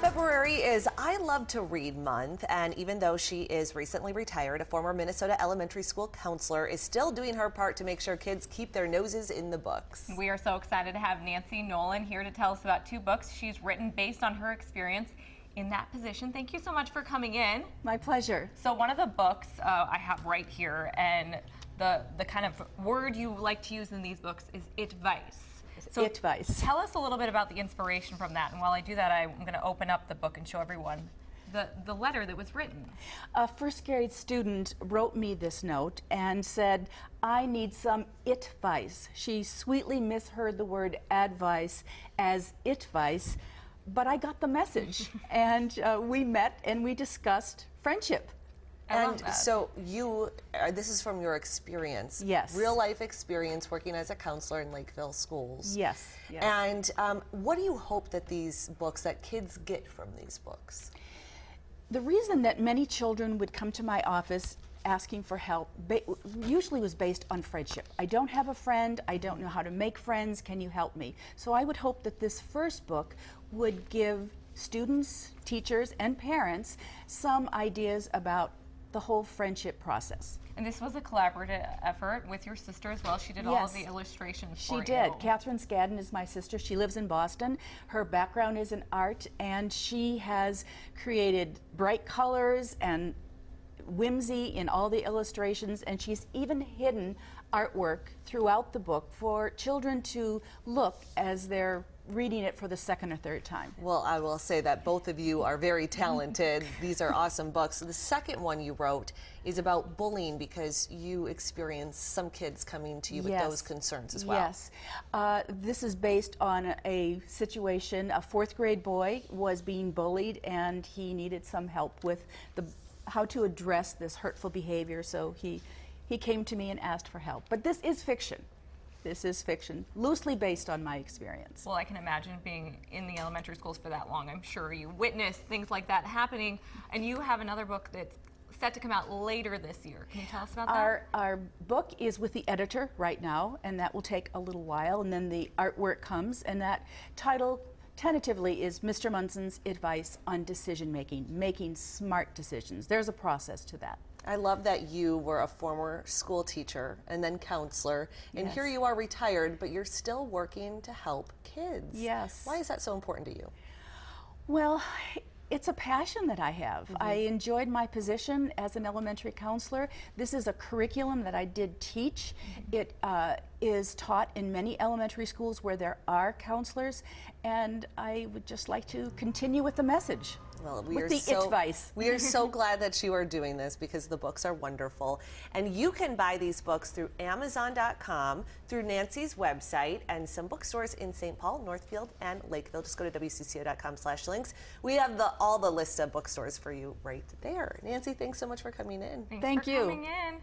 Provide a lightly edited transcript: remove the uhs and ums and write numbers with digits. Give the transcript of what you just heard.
February is I Love to Read month, and even though she is recently retired, a former Minnesota elementary school counselor is still doing her part to make sure kids keep their noses in the books. We are so excited to have Nancy Nolan here to tell us about two books she's written based on her experience in that position. Thank you so much for coming in. My pleasure. So one of the books I have right here, and the kind of word you like to use in these books is advice. So advice. Tell us a little bit about the inspiration from that. And while I do that, I'm going to open up the book and show everyone the letter that was written. A first grade student wrote me this note and said, I need some advice. She sweetly misheard the word advice as advice, but I got the message. And we met and we discussed friendship. And so this is from your experience. Yes. Real life experience working as a counselor in Lakeville schools. Yes. Yes. And what do you hope that that kids get from these books? The reason that many children would come to my office asking for help usually was based on friendship. I don't have a friend, I don't know how to make friends, can you help me? So I would hope that this first book would give students, teachers, and parents some ideas about the whole friendship process. And this was a collaborative effort with your sister as well. She did all of the illustrations for you. She did. Catherine Skadden is my sister. She lives in Boston. Her background is in art, and she has created bright colors and whimsy in all the illustrations, and she's even hidden artwork throughout the book for children to look as they're reading it for the second or third time. Well, I will say that both of you are very talented. These are awesome books. The second one you wrote is about bullying because you experienced some kids coming to you with those concerns as well. Yes. This is based on a situation. A fourth grade boy was being bullied and he needed some help with how to address this hurtful behavior, so he came to me and asked for help. But this is fiction. This is fiction, loosely based on my experience. Well, I can imagine being in the elementary schools for that long. I'm sure you witnessed things like that happening, and you have another book that's set to come out later this year. Can you tell us about that? Our book is with the editor right now, and that will take a little while, and then the artwork comes, and that title tentatively is Mr. Munson's Advice on Decision Making, making smart decisions. There's a process to that. I love that you were a former school teacher and then counselor, and here you are retired, but you're still working to help kids. Yes. Why is that so important to you? Well, it's a passion that I have. I enjoyed my position as an elementary counselor. This is a curriculum that I did teach. It is taught in many elementary schools where there are counselors, and I would just like to continue with the message. Well, with the advice. We are so glad that you are doing this because the books are wonderful. And you can buy these books through Amazon.com, through Nancy's website, and some bookstores in St. Paul, Northfield, and Lakeville. Just go to WCCO.com/links. We have all the list of bookstores for you right there. Nancy, thanks so much for coming in. Thanks for you. coming in.